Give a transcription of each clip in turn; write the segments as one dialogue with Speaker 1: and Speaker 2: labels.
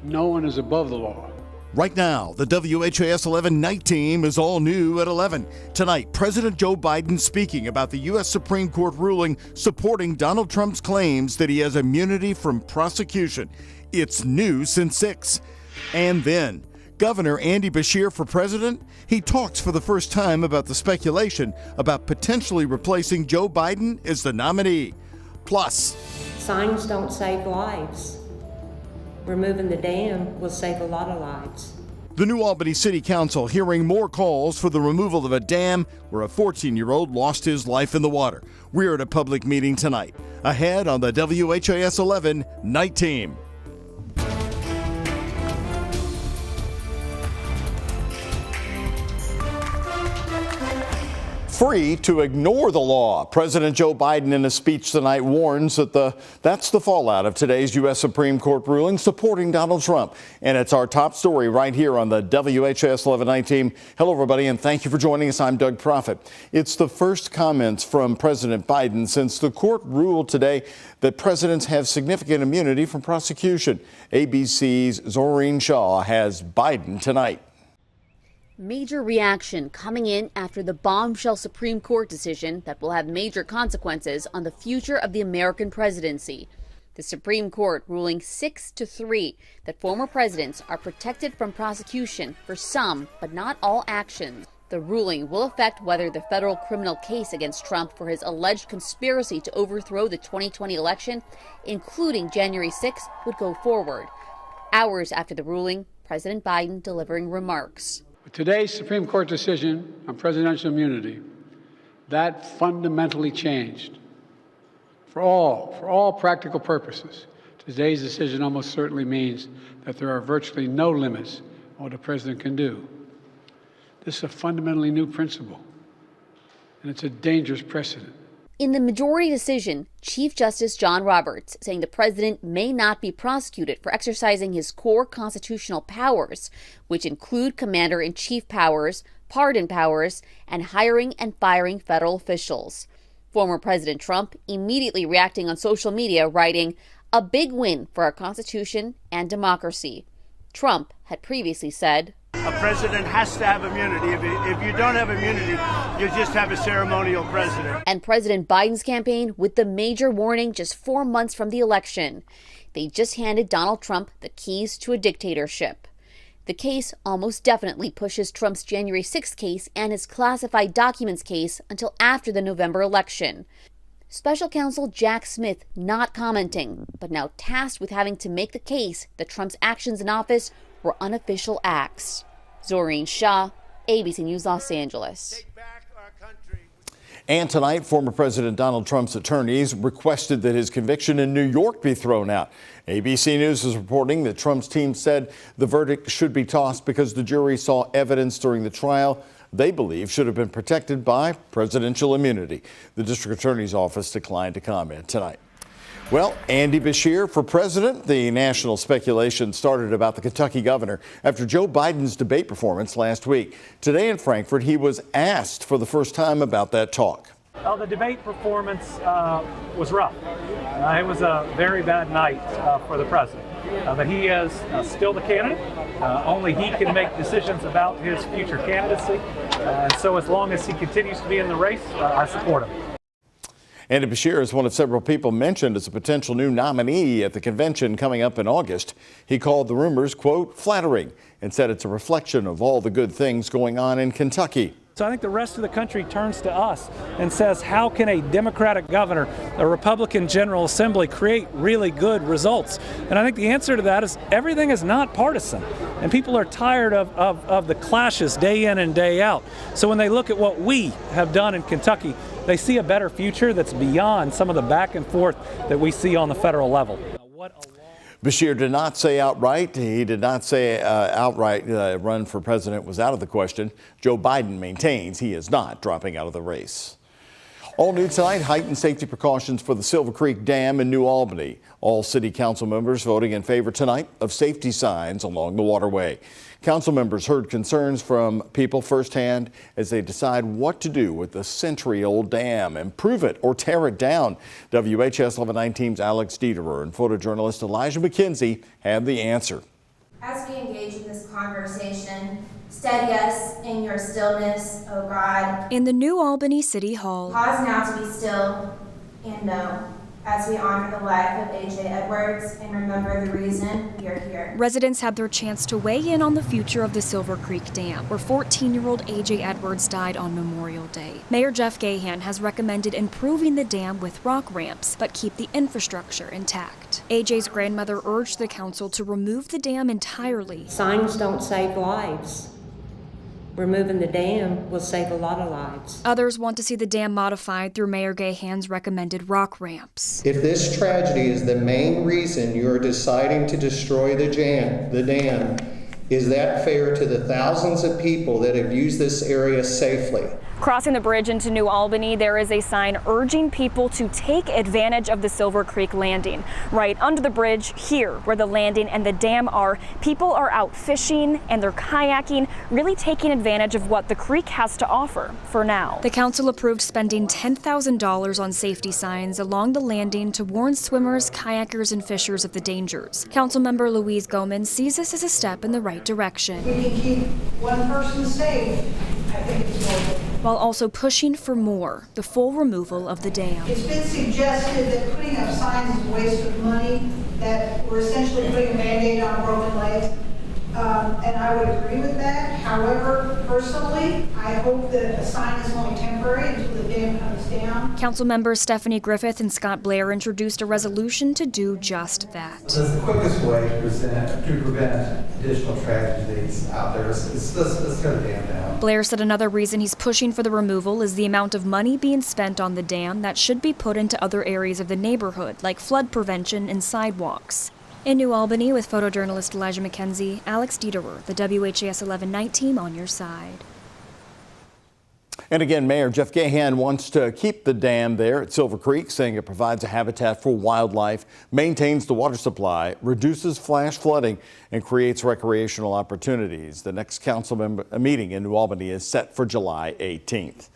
Speaker 1: No one is above the law.
Speaker 2: Right now, the WHAS11 night team is all new at 11. Tonight, President Joe Biden speaking about the U.S. Supreme Court ruling supporting Donald Trump's claims that he has immunity from prosecution. It's new since 6. And then, Governor Andy Beshear for president. He talks for the first time about the speculation about potentially replacing Joe Biden as the nominee. Plus,
Speaker 3: signs don't save lives. Removing the dam will save a lot of lives.
Speaker 2: the New Albany City Council hearing more calls for the removal of a dam where a 14-year-old lost his life in the water. We're at a public meeting tonight. Ahead on the WHAS 11 Night Team. Free to ignore the law. President Joe Biden in a speech tonight warns that that's the fallout of today's U.S. Supreme Court ruling supporting Donald Trump. And it's our top story right here on the WHAS 11 Night Team. Hello, everybody, and thank you for joining us. I'm Doug Proffitt. It's the first comments from President Biden since the court ruled today that presidents have significant immunity from prosecution. ABC's Zoreen Shaw has Biden tonight.
Speaker 4: Major reaction coming in after the bombshell Supreme Court decision that will have major consequences on the future of the American presidency. The Supreme Court ruling 6-3 that former presidents are protected from prosecution for some, but not all actions. The ruling will affect whether the federal criminal case against Trump for his alleged conspiracy to overthrow the 2020 election, including January 6th, would go forward. Hours after the ruling, President Biden delivering remarks.
Speaker 1: Today's Supreme Court decision on presidential immunity, that fundamentally changed. For all practical purposes, today's decision almost certainly means that there are virtually no limits on what a president can do. This is a fundamentally new principle, and it's a dangerous precedent.
Speaker 4: In the majority decision, Chief Justice John Roberts saying the president may not be prosecuted for exercising his core constitutional powers, which include commander-in-chief powers, pardon powers, and hiring and firing federal officials. Former President Trump immediately reacting on social media, writing, "A big win for our Constitution and democracy." Trump had previously said,
Speaker 5: "A president has to have immunity. If you don't have immunity, you just have a ceremonial president."
Speaker 4: And President Biden's campaign with the major warning just 4 months from the election. They just handed Donald Trump the keys to a dictatorship. The case almost definitely pushes Trump's January 6th case and his classified documents case until after the November election. Special counsel Jack Smith not commenting, but now tasked with having to make the case that Trump's actions in office were unofficial acts. Zoreen Shaw, ABC News, Los Angeles.
Speaker 2: And tonight, former President Donald Trump's attorneys requested that his conviction in New York be thrown out. ABC News is reporting that Trump's team said the verdict should be tossed because the jury saw evidence during the trial they believe should have been protected by presidential immunity. The district attorney's office declined to comment tonight. Well, Andy Beshear for president. The national speculation started about the Kentucky governor after Joe Biden's debate performance last week. Today in Frankfurt, he was asked for the first time about that talk.
Speaker 6: The debate performance was rough. It was a very bad night for the president. But he is still the candidate. Only he can make decisions about his future candidacy. And so as long as he continues to be in the race, I support him.
Speaker 2: Andy Beshear is one of several people mentioned as a potential new nominee at the convention coming up in August. He called the rumors, quote, flattering, and said it's a reflection of all the good things going on in Kentucky.
Speaker 6: So I think the rest of the country turns to us and says, how can a Democratic governor, a Republican General Assembly create really good results? And I think the answer to that is everything is not partisan. And people are tired of the clashes day in and day out. So when they look at what we have done in Kentucky, they see a better future that's beyond some of the back and forth that we see on the federal level.
Speaker 2: Beshear did not say outright. He did not say outright run for president was out of the question. Joe Biden maintains he is not dropping out of the race. All new tonight, heightened safety precautions for the Silver Creek Dam in New Albany. All city council members voting in favor tonight of safety signs along the waterway. Council members heard concerns from people firsthand as they decide what to do with the century-old dam, improve it or tear it down. WHAS11 19's Alex Dieterer and photojournalist Elijah McKenzie have the answer.
Speaker 7: As we engage in this conversation, steady us in your stillness, O God.
Speaker 8: In the New Albany City Hall.
Speaker 7: Pause now to be still and know, as we honor the life of A.J. Edwards and remember the reason we are here.
Speaker 8: Residents had their chance to weigh in on the future of the Silver Creek Dam, where 14-year-old A.J. Edwards died on Memorial Day. Mayor Jeff Gahan has recommended improving the dam with rock ramps, but keep the infrastructure intact. A.J.'s grandmother urged the council to remove the dam entirely.
Speaker 3: Signs don't save lives. Removing the dam will save a lot of lives.
Speaker 8: Others want to see the dam modified through Mayor Gahan's recommended rock ramps.
Speaker 9: If this tragedy is the main reason you're deciding to destroy the dam, is that fair to the thousands of people that have used this area safely?
Speaker 10: Crossing the bridge into New Albany, there is a sign urging people to take advantage of the Silver Creek landing. Right under the bridge here, where the landing and the dam are, people are out fishing and they're kayaking, really taking advantage of what the creek has to offer for now.
Speaker 8: The council approved spending $10,000 on safety signs along the landing to warn swimmers, kayakers, and fishers of the dangers. Councilmember Louise Goman sees this as a step in the right direction.
Speaker 11: We can keep one person safe. I think it's worth it.
Speaker 8: While also pushing for more, the full removal of the dam.
Speaker 11: It's been suggested that putting up signs is a waste of money, that we're essentially putting a Band-Aid on a broken leg, and I would agree with that. However, personally, I hope that a sign is only temporary until the dam comes down.
Speaker 8: Council members Stephanie Griffith and Scott Blair introduced a resolution to do just that.
Speaker 12: That's the quickest way to prevent additional tragedies out there. Let's cut the dam down.
Speaker 8: Blair said another reason he's pushing for the removal is the amount of money being spent on the dam that should be put into other areas of the neighborhood, like flood prevention and sidewalks. In New Albany, with photojournalist Elijah McKenzie, Alex Dieterer, the WHAS 11 night team on your side.
Speaker 2: And again, Mayor Jeff Gahan wants to keep the dam there at Silver Creek, saying it provides a habitat for wildlife, maintains the water supply, reduces flash flooding, and creates recreational opportunities. The next council meeting in New Albany is set for July 18th.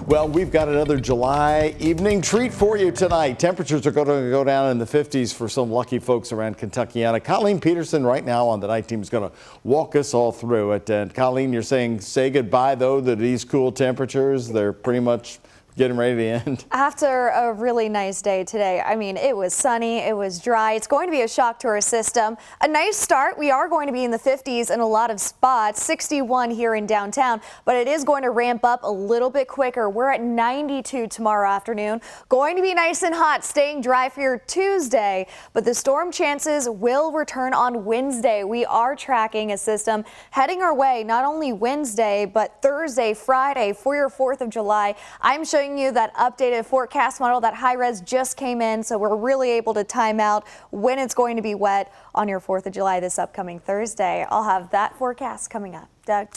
Speaker 2: Well, we've got another July evening treat for you tonight. Temperatures are going to go down in the 50s for some lucky folks around Kentuckiana. Colleen Peterson right now on the night team is going to walk us all through it. And Colleen, you're saying say goodbye, though, to these cool temperatures. They're pretty much getting ready to end.
Speaker 13: After a really nice day today, I mean, it was sunny, it was dry. It's going to be a shock to our system. A nice start. We are going to be in the 50s in a lot of spots, 61 here in downtown, but it is going to ramp up a little bit quicker. We're at 92 tomorrow afternoon. Going to be nice and hot, staying dry for your Tuesday, but the storm chances will return on Wednesday. We are tracking a system heading our way not only Wednesday, but Thursday, Friday for your 4th of July. I'm showing you that updated forecast model. That high res just came in, so we're really able to time out when it's going to be wet on your 4th of July this upcoming Thursday. I'll have that forecast coming up. Doug?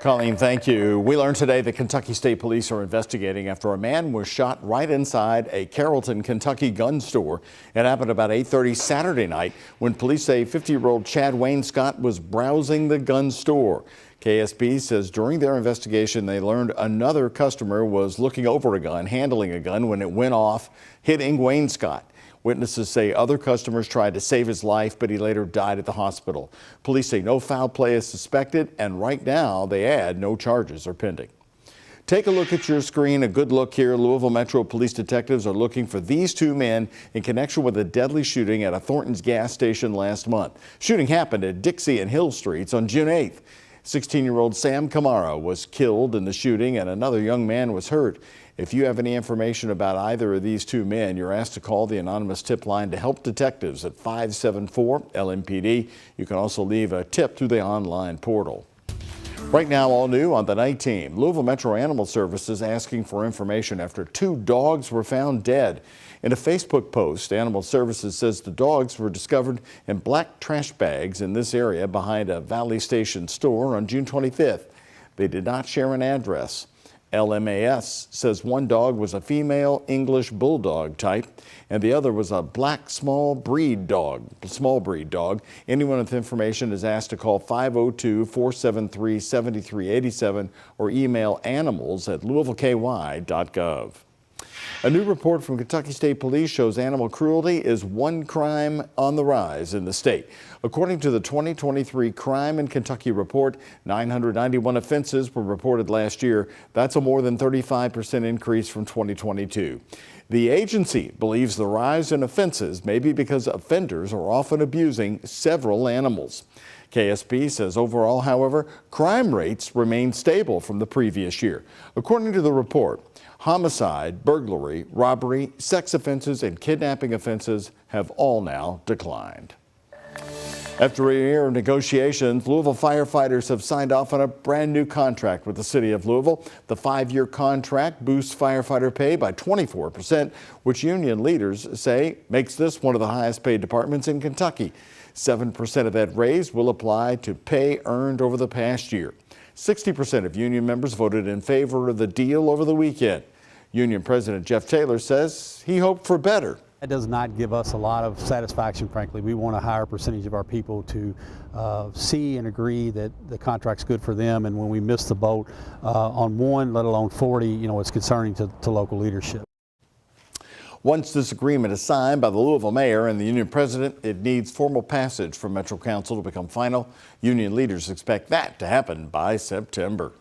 Speaker 2: Colleen, thank you. We learned today that Kentucky State Police are investigating after a man was shot right inside a Carrollton, Kentucky gun store. It happened about 8:30 Saturday night when police say 50-year-old Chad Wayne Scott was browsing the gun store. KSB says during their investigation, they learned another customer was looking over a gun, handling a gun when it went off, hitting Wayne Scott. Witnesses say other customers tried to save his life, but he later died at the hospital. Police say no foul play is suspected, and right now they add no charges are pending. Take a look at your screen. A good look here. Louisville Metro Police detectives are looking for these two men in connection with a deadly shooting at a Thornton's gas station last month. Shooting happened at Dixie and Hill Streets on June 8th. 16-year-old Sam Camara was killed in the shooting and another young man was hurt. If you have any information about either of these two men, you're asked to call the anonymous tip line to help detectives at 574-LMPD. You can also leave a tip through the online portal. Right now, all new on the night team. Louisville Metro Animal Services asking for information after two dogs were found dead. In a Facebook post, Animal Services says the dogs were discovered in black trash bags in this area behind a Valley Station store on June 25th. They did not share an address. LMAS says one dog was a female English bulldog type and the other was a black small breed dog. Anyone with information is asked to call 502-473-7387 or email animals@louisvilleky.gov. A new report from Kentucky State Police shows animal cruelty is one crime on the rise in the state. According to the 2023 Crime in Kentucky report, 991 offenses were reported last year. That's a more than 35% increase from 2022. The agency believes the rise in offenses may be because offenders are often abusing several animals. KSP says overall, however, crime rates remain stable from the previous year. According to the report, homicide, burglary, robbery, sex offenses, and kidnapping offenses have all now declined. After a year of negotiations, Louisville firefighters have signed off on a brand new contract with the city of Louisville. The 5-year contract boosts firefighter pay by 24%, which union leaders say makes this one of the highest paid departments in Kentucky. 7% of that raise will apply to pay earned over the past year. 60% of union members voted in favor of the deal over the weekend. Union President Jeff Taylor says he hoped for better.
Speaker 14: That does not give us a lot of satisfaction, frankly. We want a higher percentage of our people to see and agree that the contract's good for them, and when we miss the boat on one, let alone 40, it's concerning to local leadership.
Speaker 2: Once this agreement is signed by the Louisville mayor and the union president, it needs formal passage from Metro Council to become final. Union leaders expect that to happen by September.